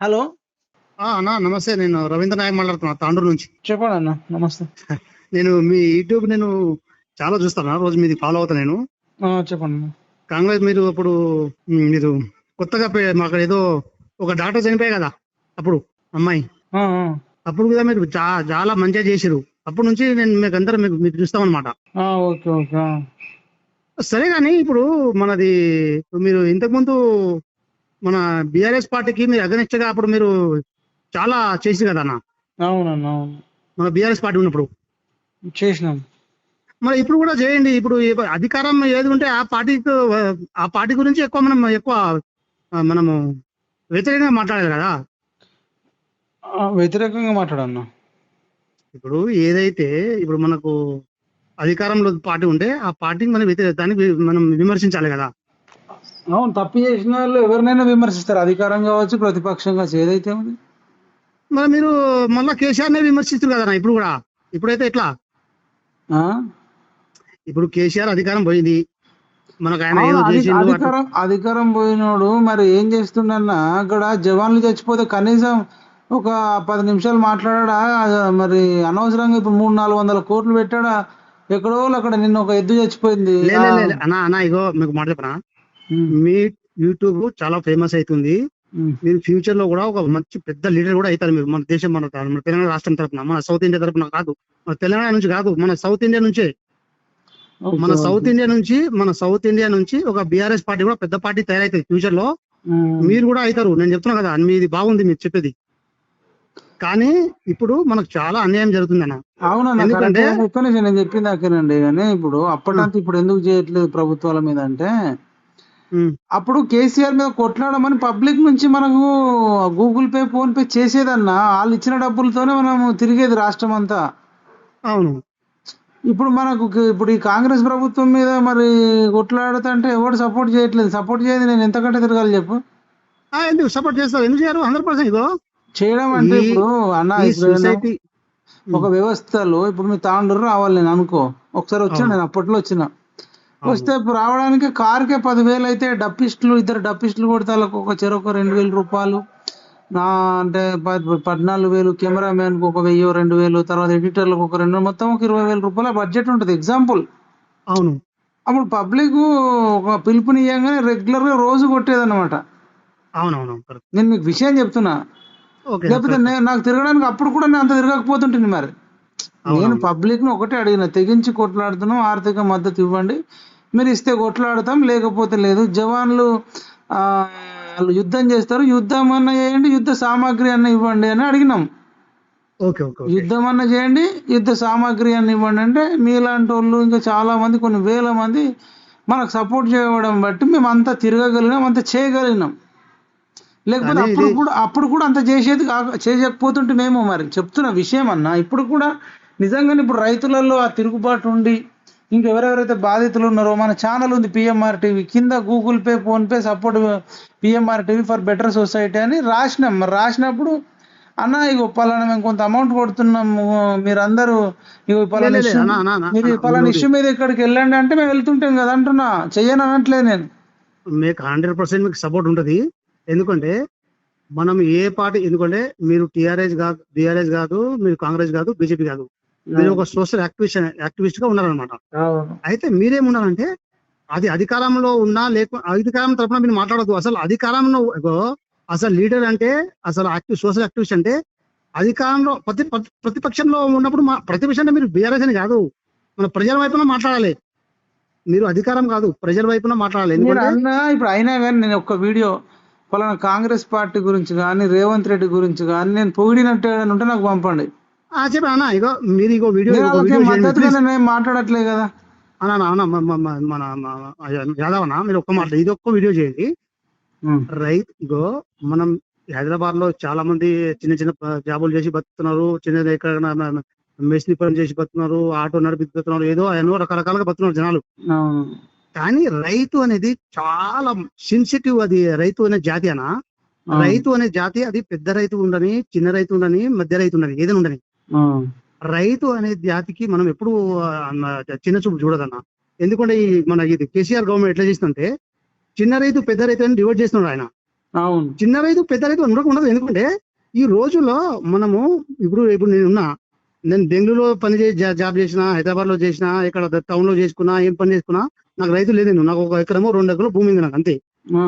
Hello! అన్నా నమస్తే. నేను రవీంద్ర నాయక్ మాట్లాడుతున్నా తాండూరు నుంచి. చెప్పండి అన్న. నమస్తే. నేను మీ యూట్యూబ్ చాలా చూస్తాను. రోజు మీది ఫాలో అవుతా నేను. చెప్పండి. కాంగ్రెస్ మీరు అప్పుడు మీరు కొత్తగా మాకు ఏదో ఒక డాక్టర్ చనిపోయాయి కదా అప్పుడు అమ్మాయి. అప్పుడు కూడా మీరు చాలా మంచిగా చేసిరు. అప్పటి నుంచి నేను మీకు అందరం మీకు చూస్తామన్నమాట. Okay okay. సరే కానీ ఇప్పుడు మనది మీరు ఇంతకుముందు మన బీఆర్ఎస్ పార్టీకి మీరు అగనిస్ట్ గా అప్పుడు మీరు చాలా చేసి కదా అన్న. అవునన్న. అవును, మన బీఆర్ఎస్ పార్టీ ఉన్నప్పుడు చేసినాం. మరి ఇప్పుడు కూడా చేయండి. ఇప్పుడు అధికారం ఏది ఉంటే ఆ పార్టీ గురించి మనము వ్యతిరేకంగా మాట్లాడాలి కదా. వ్యతిరేకంగా మాట్లాడన్నా. ఇప్పుడు ఏదైతే ఇప్పుడు మనకు అధికారంలో పార్టీ ఉంటే ఆ పార్టీకి మనం దాన్ని మనం విమర్శించాలి కదా. అవును, తప్పు చేసిన వాళ్ళు ఎవరినైనా విమర్శిస్తారు, అధికారం కావచ్చు, ప్రతిపక్షం కావచ్చు, ఏదైతే ఉంది. మరి మీరు మళ్ళా కేసీఆర్ నే విమర్శిస్తారు కదా ఇప్పుడు కూడా. ఇప్పుడైతే ఎట్లా? ఇప్పుడు కేసీఆర్ అధికారం పోయింది, మనకు ఆయన ఏదో చేసిండు. అధికారం పోయినోడు మరి ఏం చేస్తుండన్నా, అక్కడ జవాన్లు చచ్చిపోతే కనీసం ఒక 10 నిమిషాలు మాట్లాడా? మరి అనవసరంగా ఇప్పుడు 300-400 కోట్లు పెట్టాడా? ఎక్కడో అక్కడ నిన్న ఒక ఎద్దు చచ్చిపోయింది. అన్నా ఇగో మీకు మాట చెప్పనా, మీ యూట్యూబ్ చాలా ఫేమస్ అవుతుంది. మీరు ఫ్యూచర్ లో కూడా ఒక మంచి పెద్ద లీడర్ కూడా అవుతారు మీరు. మన దేశం మన తెలంగాణ రాష్ట్రం తరపున, మన సౌత్ ఇండియా తరపున కాదు, మన తెలంగాణ నుంచి కాదు, మన సౌత్ ఇండియా నుంచే. మన సౌత్ ఇండియా నుంచి ఒక బీఆర్ఎస్ పార్టీ కూడా పెద్ద పార్టీ తయారైతుంది ఫ్యూచర్ లో. మీరు కూడా అవుతారు, నేను చెప్తున్నా కదా. మీది బాగుంది మీరు చెప్పేది, కానీ ఇప్పుడు మనకు చాలా అన్యాయం జరుగుతుంది అన్న. అవునన్నా, ఎందుకంటే నేను చెప్పింది అక్కనండి. కానీ ఇప్పుడు అప్పటింత ఇప్పుడు ఎందుకు చేయట్లేదు ప్రభుత్వాల మీద అంటే, అప్పుడు కేసీఆర్ మీద కొట్లాడమని పబ్లిక్ నుంచి మనకు గూగుల్ పే, ఫోన్ పే చేసేదన్నా. వాళ్ళు ఇచ్చిన డబ్బులతోనే మనం తిరిగేది రాష్ట్రం అంతా. అవును. ఇప్పుడు ఇప్పుడు ఈ కాంగ్రెస్ ప్రభుత్వం మీద మరి కొట్లాడుతుంటే ఎవరు సపోర్ట్ చేయట్లేదు. సపోర్ట్ చేయదు, నేను ఎంతకంటే తిరగాలి చెప్పు. ఎందుకు సపోర్ట్ చేస్తారు? ఎందుకు చేయరు? 100% ఇగో చేయడం అంటే ఇప్పుడు అన్న, సొసైటీ ఒక వ్యవస్థలో ఇప్పుడు మీ తాండూరు రావాలి నేను అనుకో. ఒకసారి వచ్చిన, నేను అప్పట్లో వచ్చిన. వస్తే రావడానికి కారుకే 10,000 అయితే, ఇద్దరు డప్పిస్టులు కొడితే ఒక చెరొక 2,000 రూపాయలు. అంటే 14,000, కెమెరామెన్ కు ఒక 1,000-2,000, తర్వాత ఎడిటర్లకు ఒక 2,000, మొత్తం ఒక 20,000 రూపాయల బడ్జెట్ ఉంటుంది. ఎగ్జాంపుల్. అవును. అప్పుడు పబ్లిక్ ఒక పిలుపునియంగానే రెగ్యులర్ గా రోజు కొట్టేదన్నమాట. అవునవును, నేను మీకు విషయం చెప్తున్నా. లేకపోతే నాకు తిరగడానికి అప్పుడు కూడా నేను అంత తిరగకపోతుంటుంది. మరి నేను పబ్లిక్ ను ఒకటే అడిగిన, తెగించి కొట్లాడుతున్నాం, ఆర్థిక మద్దతు ఇవ్వండి, మీరు ఇస్తే కొట్లాడతాం, లేకపోతే లేదు. జవాన్లు వాళ్ళు యుద్ధం చేస్తారు, యుద్ధం అన్న చేయండి, యుద్ధ సామాగ్రి అన్న ఇవ్వండి అని అడిగినాం. యుద్ధం అన్న చేయండి, యుద్ధ సామాగ్రి అన్న ఇవ్వండి అంటే, మీలాంటి వాళ్ళు ఇంకా చాలా మంది, కొన్ని వేల మంది మనకు సపోర్ట్ చేయడం బట్టి మేము అంతా తిరగగలిగినాం, అంత చేయగలిగినాం. లేకపోతే అప్పుడు కూడా అంత చేయకపోతుంటే మేము మరి చెప్తున్న విషయం అన్నా. ఇప్పుడు కూడా నిజంగానే ఇప్పుడు రైతులలో ఆ తిరుగుబాటు ఉండి ఇంకెవరెవరైతే బాధితులు ఉన్నారో, మన ఛానల్ ఉంది పిఎంఆర్ టీవీ, కింద Google pay, phone pay support PMR TV for better society అని రాసినాం. మరి రాసినప్పుడు అన్న ఇగో పలానా మేము కొంత అమౌంట్ కొడుతున్నాము, మీరందరూ ఇగో పలానా ఇష్యూ మీద ఇక్కడికి వెళ్ళండి అంటే మేము వెళ్తుంటాం కదా అంటున్నా. చెయ్యను అనట్లేదు నేను. మీకు 100% మీకు సపోర్ట్ ఉంటుంది. ఎందుకంటే మనం ఏ పార్టీ, ఎందుకంటే మీరు బీఆర్ఎస్ కాదు, మీరు కాంగ్రెస్ కాదు, బీజేపీ కాదు, మీరు ఒక సోషల్ యాక్టివిస్ట్ గా ఉన్నారనమాట. అయితే మీరేమున్నారంటే, అది అధికారంలో ఉన్నా అధికారం తరఫున మీరు మాట్లాడద్దు. అసలు అధికారంలో అసలు లీడర్ అంటే, అసలు సోషల్ యాక్టివిస్ట్ అంటే అధికారంలో ప్రతిపక్షంలో ఉన్నప్పుడు ప్రతిపక్షం అంటే మీరు బీఆర్ఎస్ అని కాదు, మన ప్రజల వైపున మాట్లాడాలి. మీరు అధికారం కాదు, ప్రజల వైపున మాట్లాడాలి. ఇప్పుడు అయినా కానీ నేను ఒక వీడియో పలానా కాంగ్రెస్ పార్టీ గురించి కానీ, రేవంత్ రెడ్డి గురించి కానీ నేను పొగిడినట్టు ఉంటే నాకు పంపండి. చెప్పనా, ఇగో మీరు ఇగో వీడియో మాట్లాడట్లేదు కదా అన్న. మన యాదవ్ అన్న, మీరు ఒక్క మాట, ఇది ఒక్క వీడియో చేయండి. ఇగో మనం హైదరాబాద్ లో చాలా మంది చిన్న చిన్న జాబులు చేసి బతుకుతున్నారు, చిన్న ఎక్కడ మెస్ని పని చేసి బతుకుతున్నారు, ఆటో నడిపి బతుకుతున్నారు, ఏదో ఎన్నో రకరకాలుగా బతుకుతున్నారు జనాలు. కానీ రైతు అనేది చాలా సెన్సిటివ్. అది రైతు అనే జాతి అన్న. రైతు అనే జాతి అది పెద్ద రైతు ఉండని, చిన్న రైతు ఉండని, మధ్య రైతు ఉండని, ఏదైనా ఉండని, రైతు అనే జాతికి మనం ఎప్పుడు చిన్న చూపు చూడదన్న. ఎందుకంటే ఇది కేసీఆర్ గవర్నమెంట్ ఎట్లా చేస్తుందంటే, చిన్న రైతు పెద్ద రైతు అని డివైడ్ చేస్తున్నాడు ఆయన. అవును. చిన్న రైతు పెద్ద రైతు ఉండదు. ఎందుకంటే ఈ రోజుల్లో మనము ఇప్పుడు నేను బెంగళూరులో జాబ్ చేసిన, హైదరాబాద్ లో చేసిన, ఇక్కడ టౌన్ లో చేసుకున్నా, ఏం పని చేసుకున్నా నాకు రైతు లేదు. నాకు 1 ఎకరమో 2 ఎకరాలు భూమి ఉంది నాకు అంతే.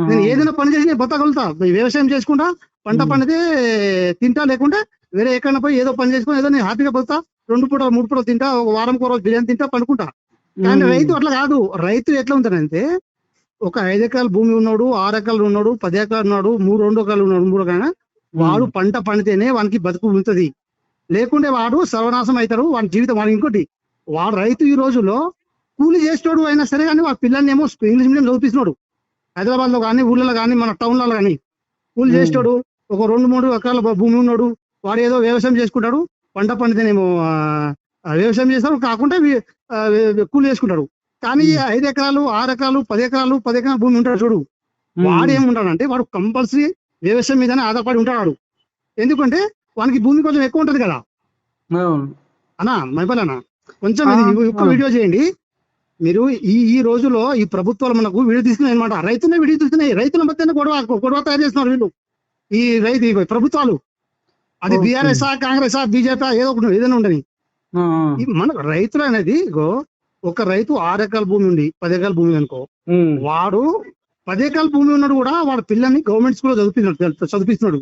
నేను ఏదైనా పని చేసి బతకగలుగుతా. వ్యవసాయం చేసుకుంటా, పంట పండితే తింటా, లేకుంటే వేరే ఎక్కడైనా పోయి ఏదో పని చేసుకుని ఏదో నేను హ్యాపీగా బతుకుతా. 2 పూటలు 3 పూటలు తింటా, ఒక వారంకో రోజు బిర్యానీ తింటా, పండుకుంటా. కానీ రైతు అట్లా కాదు. రైతు ఎట్లా ఉంటాడంటే ఒక 5 ఎకరాల భూమి ఉన్నాడు, 6 ఎకరాలు ఉన్నాడు, 10 ఎకరాలు ఉన్నాడు, 2 ఎకరాలు ఉన్నాడు, 3 ఎకరాలు, వాడు పంట పండితేనే వానికి బతుకు ఉంటది. లేకుంటే వాడు సర్వనాశం అవుతాడు, వాడి జీవితం. వాడు ఇంకోటి, వాడు రైతు ఈ రోజుల్లో కూలి చేసేటోడు అయినా సరే కానీ వాడి పిల్లల్ని ఏమో ఇంగ్లీష్ మీడియం చదివిస్తున్నాడు. హైదరాబాద్ లో కానీ, ఊళ్ళలో కానీ, మన టౌన్లలో కానీ కూలి చేసేటోడు ఒక 2-3 ఎకరాల భూమి ఉన్నాడు, వాడు ఏదో వ్యవసాయం చేసుకుంటాడు. పంట పండితేనేమో వ్యవసాయం చేస్తాడు, కాకుండా కూలి చేసుకుంటాడు. కానీ 5 ఎకరాలు, 6 ఎకరాలు, 10 ఎకరాలు, 10 ఎకరాల భూమి ఉంటాడు చూడు, వాడు ఏముంటాడంటే వాడు కంపల్సరీ వ్యవసాయం మీదనే ఆధారపడి ఉంటాడు. ఎందుకంటే వానికి భూమి కొంచెం ఎక్కువ ఉంటది కదా అన్నా. మైపల్లనా కొంచెం ఒక్క వీడియో చేయండి మీరు. ఈ రోజులో ఈ ప్రభుత్వాలు మనకు వీడియో తీసుకున్నాయి అనమాట. రైతునే వీడియో తీసుకున్నాయి. రైతుల మధ్యనే గొడవ తయారు చేస్తున్నారు వీళ్ళు, ఈ ప్రభుత్వాలు. అది బీఆర్ఎస్ కాంగ్రెస్ బీజేపీ ఏదైనా ఉండని. మనకు రైతులు అనేది ఒక రైతు 6 ఎకరాల భూమి ఉండి 10 ఎకరాల భూమి అనుకో, వాడు 10 ఎకరాల భూమి ఉన్నాడు కూడా వాడు పిల్లల్ని గవర్నమెంట్ స్కూల్లో చదివిస్తున్నాడు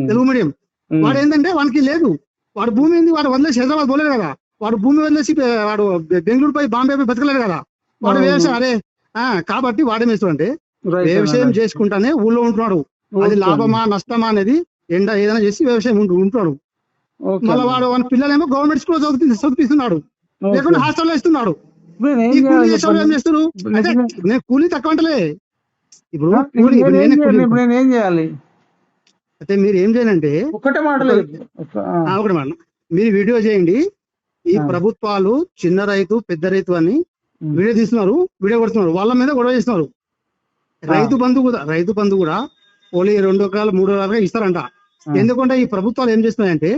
తెలుగు మీడియం. వాడు ఏంటంటే వానికి లేదు, వాడు భూమి ఉంది, వాడు వదిలేసి హైదరాబాద్ పోలేదు కదా, వాడు భూమి వదిలేసి వాడు బెంగళూరు పోయి బాంబే పోయి బతకలేదు కదా, వాడు వ్యవసాయం కాబట్టి వాడేం చేస్తాడంటే వ్యవసాయం చేసుకుంటానే ఊళ్ళో ఉంటున్నాడు. అది లాభమా నష్టమా అనేది ఏదైనా చేసి వ్యవసాయం ఉంటున్నాడు. మళ్ళీ వాడు వాడి పిల్లలేమో గవర్నమెంట్ స్కూల్ చదివిస్తున్నాడు, లేకుంటే హాస్టల్లో ఇస్తున్నాడు. ఈ కూలీ చేసేవాళ్ళు ఏం చేస్తారు? నేను కూలీ తక్కువ అంటలే. ఇప్పుడు ఏం చేయాలి అయితే మీరు ఏం చేయాలంటే ఒకటే మాట, మీరు వీడియో చేయండి. ఈ ప్రభుత్వాలు చిన్న రైతు పెద్ద రైతు అని వీడియో తీస్తున్నారు, వీడియో కొడుతున్నారు, వాళ్ళ మీద గొడవ చేస్తున్నారు. రైతు బంధు కూడా ఓన్లీ 2 ఎకరాలు 3 ఎకరాలుగా ఇస్తారంట. ఎందుకంటే ఈ ప్రభుత్వాలు ఏం చేస్తున్నాయంటే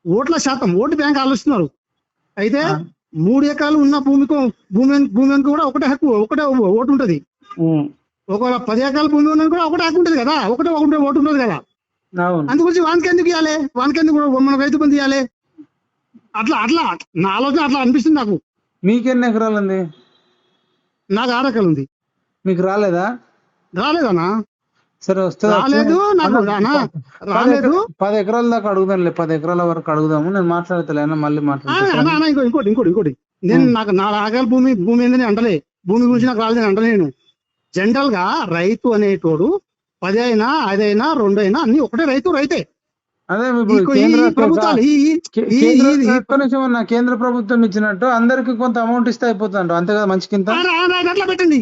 ఓట్ల శాతం, ఓటు బ్యాంక్ ఆలోచిస్తున్నారు. అయితే 3 ఎకరాలు ఉన్న భూమి కూడా ఒకటే హక్కు, ఒకటే ఓటు ఉంటది. ఒకవేళ 10 ఎకరాల భూమి ఉన్నా కూడా ఒకటే హక్కు ఉంటది కదా, ఒకటే ఓటు ఉంటది కదా. అందుగురించి వానికి ఎందుకు ఇవ్వాలి, వానికి ఎందుకు మన రైతు బంధు ఇవ్వాలి? అట్లా నా ఆలోచన అట్లా అనిపిస్తుంది నాకు. మీకెన్ని ఎకరాలు ఉంది? నాకు 6 ఎకరాలు ఉంది. మీకు రాలేదా? రాలేదన్నా. సరే వస్తే రాలేదు, నాకు రాలేదు. 10 ఎకరాల దాకా అడుగుదాంలే, 10 ఎకరాల వరకు అడుగుదాము. నేను మాట్లాడతలేనా, మళ్ళీ మాట్లాడతా. ఇంకోటి నేను నాకు 4 ఎకరాల భూమి ఏందని అంటలే, భూమి గురించి నాకు రాలేదని అంటలే. నేను జనరల్ గా రైతు అనేటోడు 10 అయినా 5 అయినా 2 అయినా అన్ని ఒకటే రైతే. అదే ప్రభుత్వాలు కేంద్ర ప్రభుత్వం ఇచ్చినట్టు అందరికి కొంత అమౌంట్ ఇస్తే అయిపోతుంట, అంతే కదా. మంచికి అట్లా పెట్టండి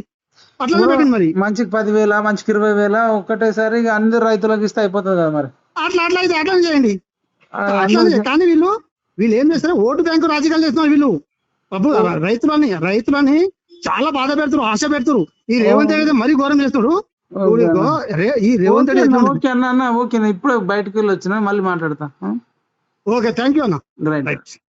మరి, మంచికి 10,000, మంచికి 20,000 ఒక్కటేసారి అందరు రైతులకు ఇస్తే అయిపోతుంది కదా. మరి అట్లా చేయండి. కానీ వీళ్ళు ఏం చేస్తారు, ఓటు బ్యాంకు రాజకీయాలు చేస్తున్నారు వీళ్ళు. రైతులని చాలా బాధ పెడతారు, ఆశ పెడతారు. ఈ రేవంత్ రెడ్డి మరీ ఘోరం చేస్తాడు. ఈ రేవంత్ రెడ్డి ఓకే అన్న, ఓకే. ఇప్పుడు బయటకు వెళ్ళి వచ్చిన మళ్ళీ మాట్లాడతా. ఓకే, థ్యాంక్ యూ అన్న. రైట్.